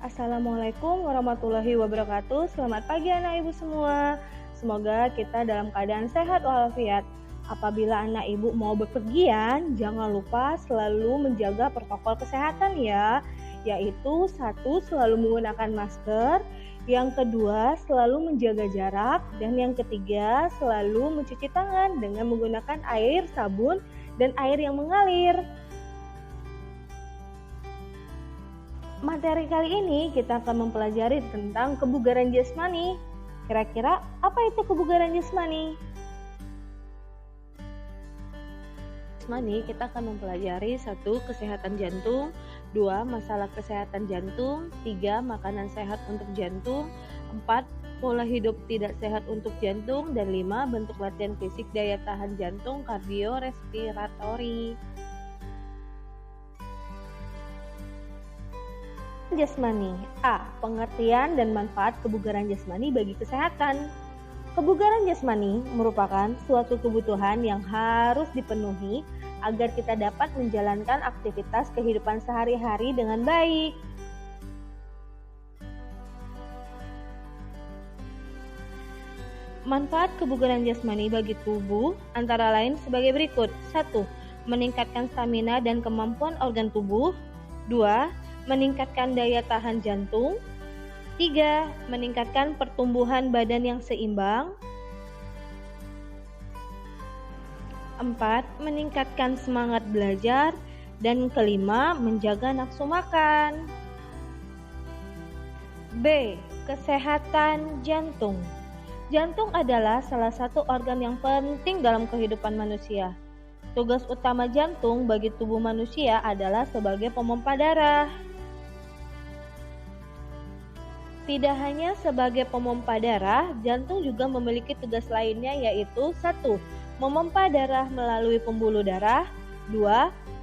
Assalamualaikum warahmatullahi wabarakatuh. Selamat pagi anak ibu semua. Semoga kita dalam keadaan sehat walafiat. Apabila anak ibu mau bepergian, jangan lupa selalu menjaga protokol kesehatan ya. Yaitu satu, selalu menggunakan masker. Yang kedua, selalu menjaga jarak. Dan yang ketiga, selalu mencuci tangan dengan menggunakan air, sabun, dan air yang mengalir. Materi kali ini kita akan mempelajari tentang kebugaran jasmani. Kira-kira apa itu kebugaran jasmani? Jasmani kita akan mempelajari 1. Kesehatan jantung, 2. Masalah kesehatan jantung, 3. Makanan sehat untuk jantung, 4. Pola hidup tidak sehat untuk jantung, dan 5. Bentuk latihan fisik daya tahan jantung kardiorespiratori. Jasmani. A. Pengertian dan manfaat kebugaran jasmani bagi kesehatan. Kebugaran jasmani merupakan suatu kebutuhan yang harus dipenuhi agar kita dapat menjalankan aktivitas kehidupan sehari-hari dengan baik. Manfaat kebugaran jasmani bagi tubuh antara lain sebagai berikut. 1. Meningkatkan stamina dan kemampuan organ tubuh. 2. Meningkatkan daya tahan jantung. 3. Meningkatkan pertumbuhan badan yang seimbang. 4. Meningkatkan semangat belajar. Dan kelima, menjaga nafsu makan. B. Kesehatan jantung. Jantung adalah salah satu organ yang penting dalam kehidupan manusia. Tugas utama jantung bagi tubuh manusia adalah sebagai pompa darah. Tidak hanya sebagai pompa darah, jantung juga memiliki tugas lainnya yaitu 1. Memompa darah melalui pembuluh darah. 2.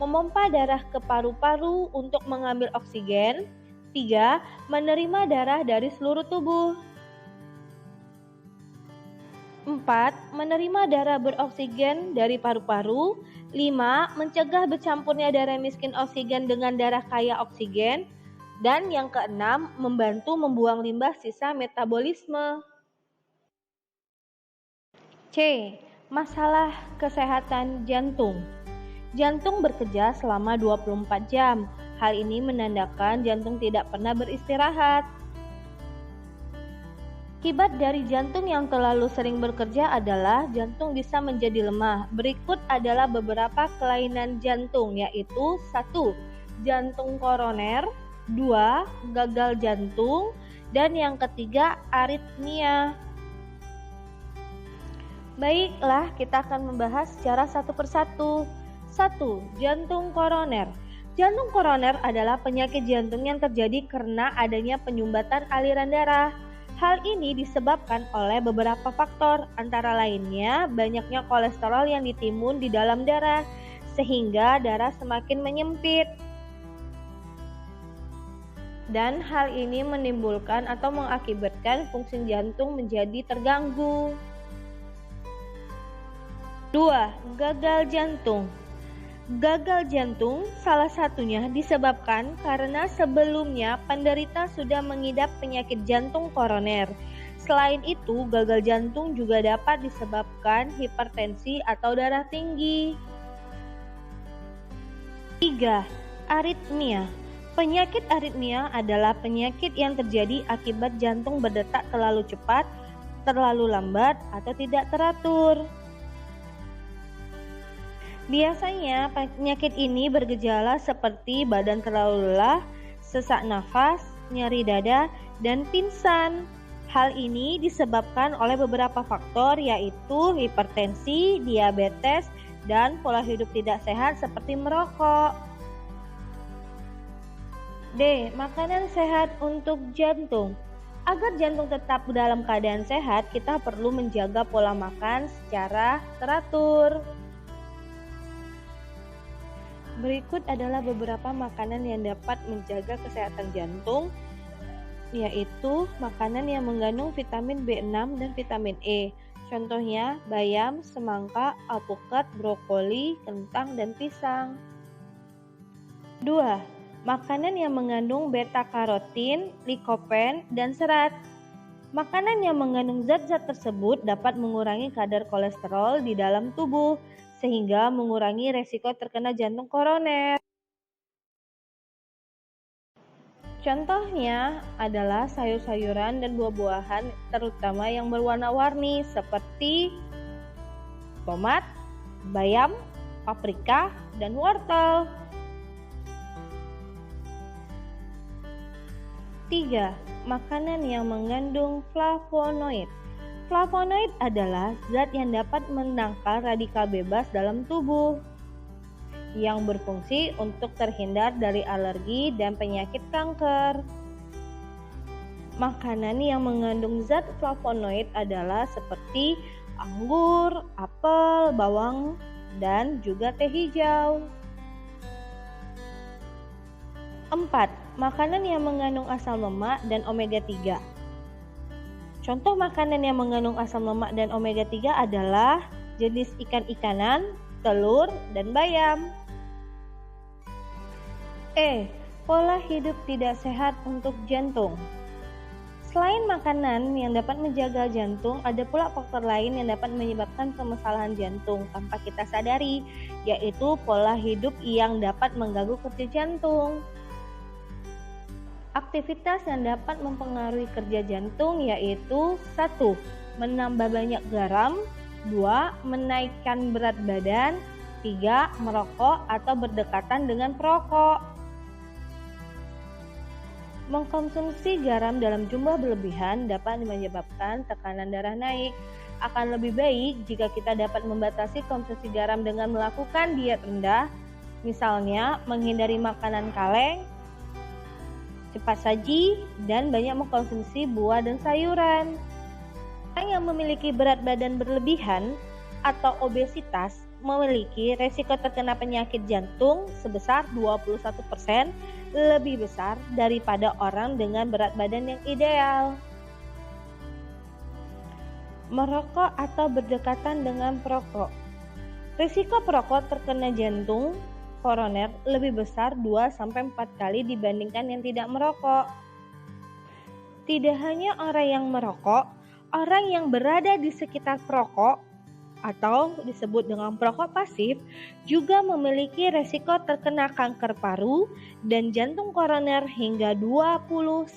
Memompa darah ke paru-paru untuk mengambil oksigen. 3. Menerima darah dari seluruh tubuh. 4. Menerima darah beroksigen dari paru-paru. 5. Mencegah bercampurnya darah miskin oksigen dengan darah kaya oksigen. Dan yang keenam, membantu membuang limbah sisa metabolisme. C. Masalah kesehatan jantung. Jantung bekerja selama 24 jam. Hal ini menandakan jantung tidak pernah beristirahat. Akibat dari jantung yang terlalu sering bekerja adalah jantung bisa menjadi lemah. Berikut adalah beberapa kelainan jantung, yaitu 1. Jantung koroner, 2. Gagal jantung, dan yang ketiga aritmia. Baiklah, kita akan membahas secara satu persatu. 1. Jantung koroner. Jantung koroner adalah penyakit jantung yang terjadi karena adanya penyumbatan aliran darah. Hal ini disebabkan oleh beberapa faktor, antara lainnya banyaknya kolesterol yang ditimbun di dalam darah, sehingga darah semakin menyempit. Dan hal ini menimbulkan atau mengakibatkan fungsi jantung menjadi terganggu. 2. Gagal jantung. Gagal jantung salah satunya disebabkan karena sebelumnya penderita sudah mengidap penyakit jantung koroner. Selain itu, gagal jantung juga dapat disebabkan hipertensi atau darah tinggi. 3. Aritmia. Penyakit aritmia adalah penyakit yang terjadi akibat jantung berdetak terlalu cepat, terlalu lambat, atau tidak teratur. Biasanya penyakit ini bergejala seperti badan terlalu lelah, sesak nafas, nyeri dada, dan pingsan. Hal ini disebabkan oleh beberapa faktor yaitu hipertensi, diabetes, dan pola hidup tidak sehat seperti merokok. D. Makanan sehat untuk jantung. Agar jantung tetap dalam keadaan sehat, kita perlu menjaga pola makan secara teratur. Berikut adalah beberapa makanan yang dapat menjaga kesehatan jantung, yaitu makanan yang mengandung vitamin B6 dan vitamin E. Contohnya bayam, semangka, alpukat, brokoli, kentang, dan pisang. 2. Makanan yang mengandung beta-karotin, likopen, dan serat. Makanan yang mengandung zat-zat tersebut dapat mengurangi kadar kolesterol di dalam tubuh, sehingga mengurangi resiko terkena jantung koroner. Contohnya adalah sayur-sayuran dan buah-buahan, terutama yang berwarna-warni seperti tomat, bayam, paprika, dan wortel. 3. Makanan yang mengandung flavonoid. Flavonoid adalah zat yang dapat menangkal radikal bebas dalam tubuh yang berfungsi untuk terhindar dari alergi dan penyakit kanker. Makanan yang mengandung zat flavonoid adalah seperti anggur, apel, bawang, dan juga teh hijau. 4. Makanan yang mengandung asam lemak dan omega 3. Contoh makanan yang mengandung asam lemak dan omega 3 adalah jenis ikan-ikanan, telur, dan bayam. Pola hidup tidak sehat untuk jantung. Selain makanan yang dapat menjaga jantung, ada pula faktor lain yang dapat menyebabkan permasalahan jantung tanpa kita sadari, yaitu pola hidup yang dapat mengganggu kerja jantung. Aktivitas yang dapat mempengaruhi kerja jantung yaitu 1. Menambah banyak garam, 2. Menaikkan berat badan, 3. Merokok atau berdekatan dengan perokok. Mengkonsumsi garam dalam jumlah berlebihan dapat menyebabkan tekanan darah naik. Akan lebih baik jika kita dapat membatasi konsumsi garam dengan melakukan diet rendah, misalnya menghindari makanan kaleng, cepat saji, dan banyak mengkonsumsi buah dan sayuran. Orang yang memiliki berat badan berlebihan atau obesitas memiliki resiko terkena penyakit jantung sebesar 21% lebih besar daripada orang dengan berat badan yang ideal. Merokok atau berdekatan dengan perokok. Risiko perokok terkena jantung koroner lebih besar 2-4 kali dibandingkan yang tidak merokok. Tidak hanya orang yang merokok, orang yang berada di sekitar perokok atau disebut dengan perokok pasif juga memiliki resiko terkena kanker paru dan jantung koroner hingga 20-30%.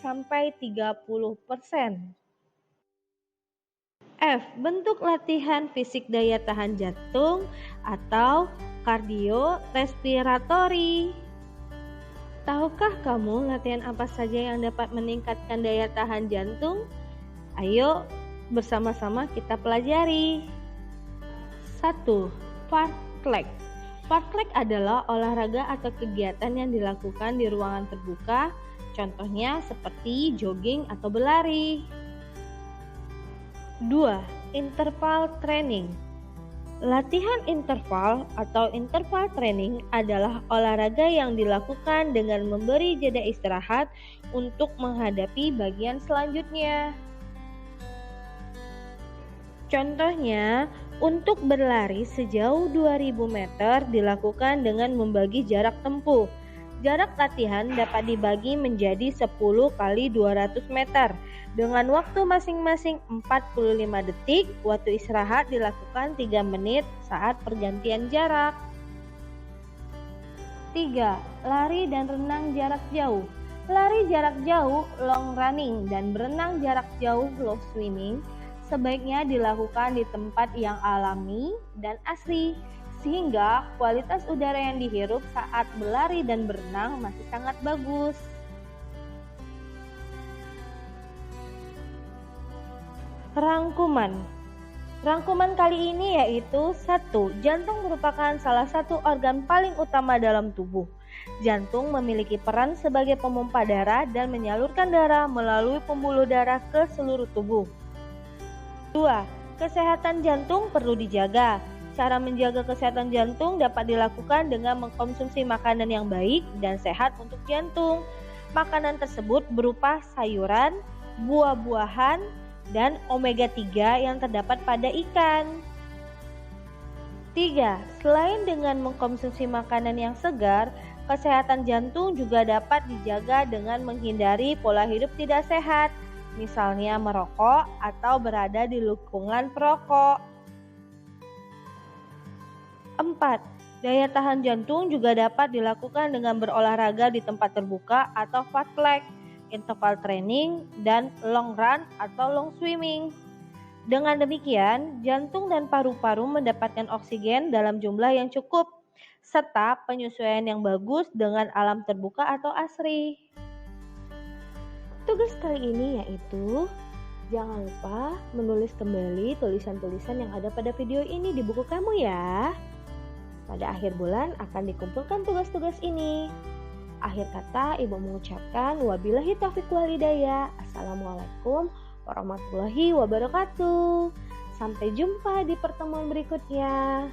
Bentuk latihan fisik daya tahan jantung atau kardiorespiratori. Tahukah kamu latihan apa saja yang dapat meningkatkan daya tahan jantung? Ayo bersama-sama kita pelajari. 1. Fartlek. Fartlek adalah olahraga atau kegiatan yang dilakukan di ruangan terbuka, contohnya seperti jogging atau berlari. 2. Interval training. Latihan interval atau interval training adalah olahraga yang dilakukan dengan memberi jeda istirahat untuk menghadapi bagian selanjutnya. Contohnya, untuk berlari sejauh 2000 meter dilakukan dengan membagi jarak tempuh. Jarak latihan dapat dibagi menjadi 10 kali 200 meter dengan waktu masing-masing 45 detik. Waktu istirahat dilakukan 3 menit saat pergantian jarak. 3. Lari dan renang jarak jauh. Lari jarak jauh, long running, dan berenang jarak jauh, low swimming, sebaiknya dilakukan di tempat yang alami dan asri, sehingga kualitas udara yang dihirup saat berlari dan berenang masih sangat bagus. Rangkuman kali ini yaitu 1. Jantung merupakan salah satu organ paling utama dalam tubuh. Jantung memiliki peran sebagai pemompa darah dan menyalurkan darah melalui pembuluh darah ke seluruh tubuh. 2. Kesehatan jantung perlu dijaga. Cara menjaga kesehatan jantung dapat dilakukan dengan mengkonsumsi makanan yang baik dan sehat untuk jantung. Makanan tersebut berupa sayuran, buah-buahan, dan omega 3 yang terdapat pada ikan. 3. Selain dengan mengkonsumsi makanan yang segar, Kesehatan jantung juga dapat dijaga dengan menghindari pola hidup tidak sehat, misalnya merokok atau berada di lingkungan perokok. 4. Daya tahan jantung juga dapat dilakukan dengan berolahraga di tempat terbuka atau fast leg, interval training, dan long run atau long swimming. Dengan demikian, jantung dan paru-paru mendapatkan oksigen dalam jumlah yang cukup, serta penyesuaian yang bagus dengan alam terbuka atau asri. Tugas kali ini yaitu, jangan lupa menulis kembali tulisan-tulisan yang ada pada video ini di buku kamu ya. Pada akhir bulan akan dikumpulkan tugas-tugas ini. Akhir kata, Ibu mengucapkan wabillahi taufiq wal hidayah. Assalamualaikum warahmatullahi wabarakatuh. Sampai jumpa di pertemuan berikutnya.